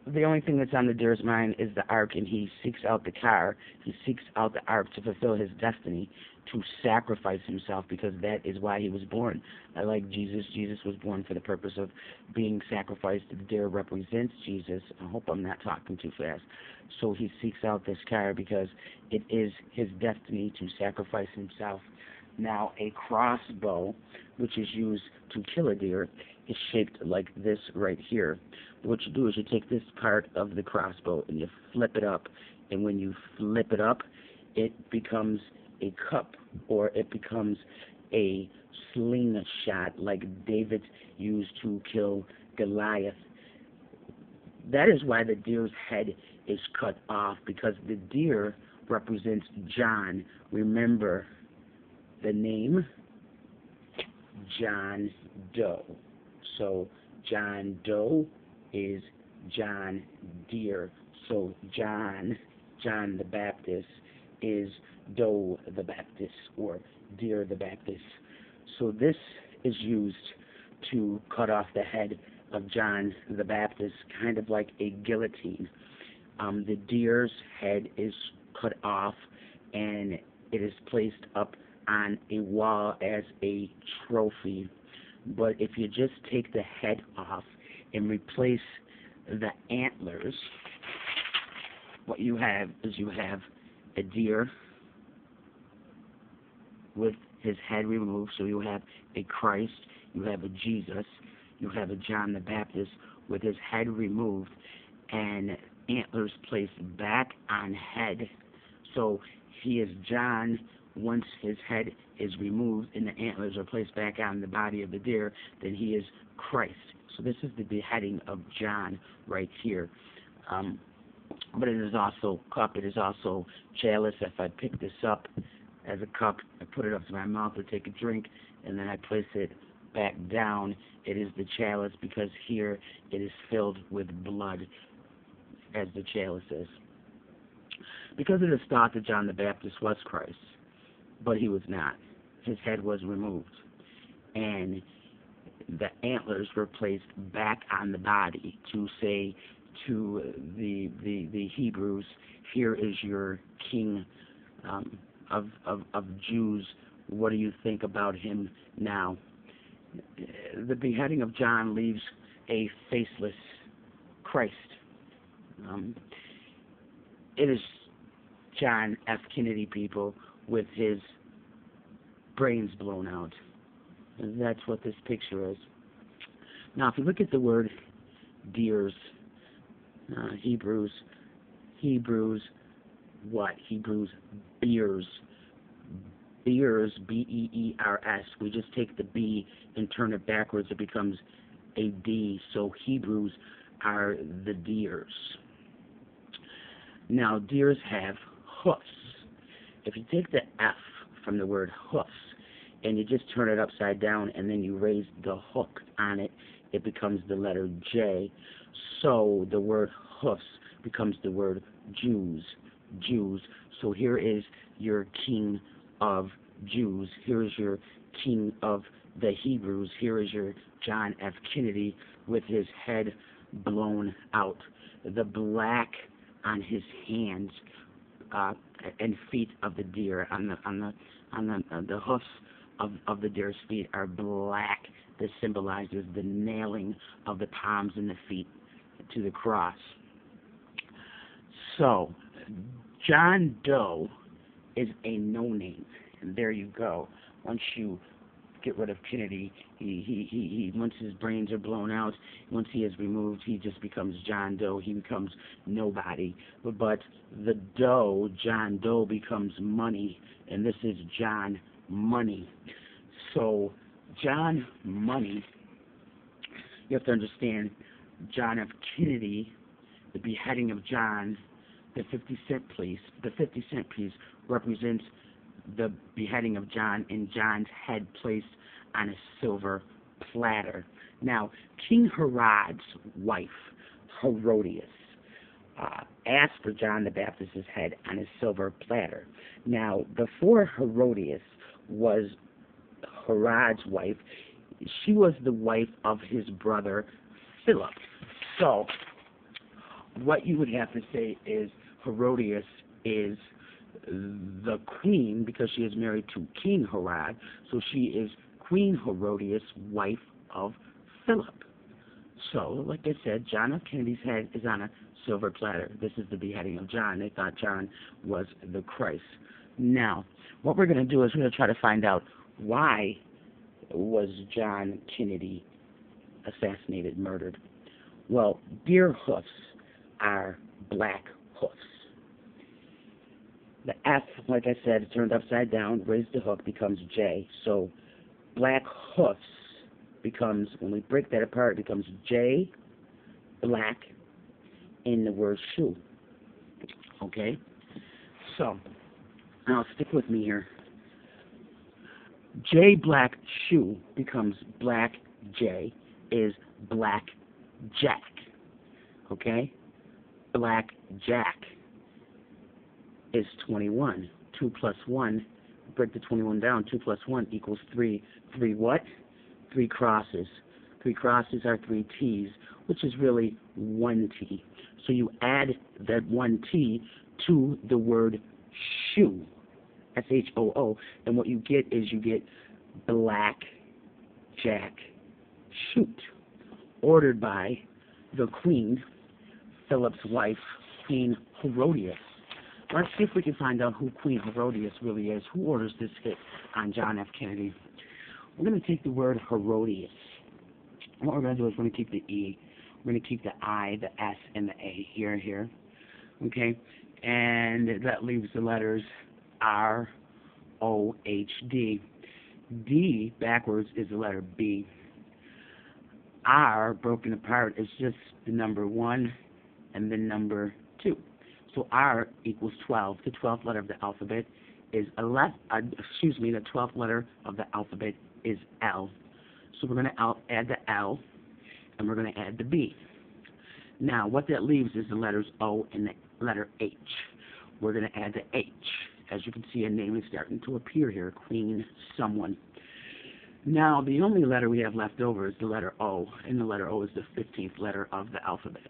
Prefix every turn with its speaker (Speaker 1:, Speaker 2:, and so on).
Speaker 1: the only thing that's on the deer's mind is the ark, and he seeks out the car. He seeks out the ark to fulfill his destiny, to sacrifice himself, because that is why he was born. I like Jesus. Jesus was born for the purpose of being sacrificed. The deer represents Jesus. I hope I'm not talking too fast. So he seeks out this car because it is his destiny to sacrifice himself. Now, a crossbow, which is used to kill a deer, is shaped like this right here. What you do is you take this part of the crossbow and you flip it up, and when you flip it up, it becomes a cup, or it becomes a slingshot like David used to kill Goliath. That is why the deer's head is cut off, because the deer represents John. Remember the name? John Doe. So John Doe is John Deere. So John the Baptist is Doe the Baptist, or Deer the Baptist. So this is used to cut off the head of John the Baptist, kind of like a guillotine. The deer's head is cut off, and it is placed up on a wall as a trophy. But if you just take the head off and replace the antlers, what you have is you have a deer with his head removed. So you have a Christ, you have a Jesus, you have a John the Baptist with his head removed and antlers placed back on head. So he is John once his head is removed and the antlers are placed back on the body of the deer, then he is Christ. So this is the beheading of John right here. But it is also cup, it is also chalice. If I pick this up as a cup, I put it up to my mouth to take a drink, and then I place it back down, it is the chalice, because here it is filled with blood, as the chalice is. Because it is thought that John the Baptist was Christ, but he was not. His head was removed, and the antlers were placed back on the body to say to the Hebrews, here is your king of Jews. What do you think about him now? The beheading of John leaves a faceless Christ. It is John F. Kennedy, people, with his brains blown out. And that's what this picture is. Now, if you look at the word deers, Hebrews, what? Hebrews, beers. Beers, B-E-E-R-S. We just take the B and turn it backwards, it becomes a D. So Hebrews are the deers. Now, deers have hoofs. If you take the F from the word hoofs and you just turn it upside down and then you raise the hook on it, it becomes the letter J. So the word hoofs becomes the word Jews. Jews. So here is your king of Jews. Here is your king of the Hebrews. Here is your John F. Kennedy with his head blown out. The black on his hands and feet of the deer, on the hoofs of the deer's feet are black. This symbolizes the nailing of the palms and the feet to the cross. So, John Doe is a no-name, and there you go. Once you get rid of Kennedy, he once his brains are blown out, once he is removed, he just becomes John Doe. He becomes nobody. But the Doe, John Doe, becomes money, and this is John Money. So John Money, you have to understand, John F. Kennedy, the beheading of John, the 50-cent piece represents the beheading of John and John's head placed on a silver platter. Now, King Herod's wife, Herodias, asked for John the Baptist's head on a silver platter. Now, before Herodias was Herod's wife, she was the wife of his brother Philip. So, what you would have to say is Herodias is the queen because she is married to King Herod, so she is Queen Herodias, wife of Philip. So, like I said, John F. Kennedy's head is on a silver platter. This is the beheading of John. They thought John was the Christ. Now, what we're going to do is we're going to try to find out why was John Kennedy assassinated, murdered. Well, deer hoofs are black hoofs. The F, like I said, turned upside down, raised the hook, becomes J. So black hoofs becomes, when we break that apart, it becomes J, black, in the word shoe. Okay? So, now stick with me here. J, black, shoe becomes black J, is black Jack. Okay? Black Jack is 21. 2 plus 1, break the 21 down, 2 plus 1 equals 3. 3 what? 3 crosses. 3 crosses are 3 T's, which is really 1 T. So you add that 1 T to the word shoe, S-H-O-O, and what you get is you get Black Jack Shoot, ordered by the Queen, Philip's wife, Queen Herodias. Let's see if we can find out who Queen Herodias really is. Who orders this hit on John F. Kennedy? We're going to take the word Herodias. What we're going to do is we're going to keep the E. We're going to keep the I, the S, and the A here. Okay? And that leaves the letters R, O, H, D. D backwards is the letter B. R broken apart is just the number 1 and the number 2. So R equals 12. The 12th letter of the alphabet is the 12th letter of the alphabet is L. So we're going to add the L, and we're going to add the B. Now, what that leaves is the letters O and the letter H. We're going to add the H. As you can see, a name is starting to appear here, Queen someone. Now, the only letter we have left over is the letter O, and the letter O is the 15th letter of the alphabet.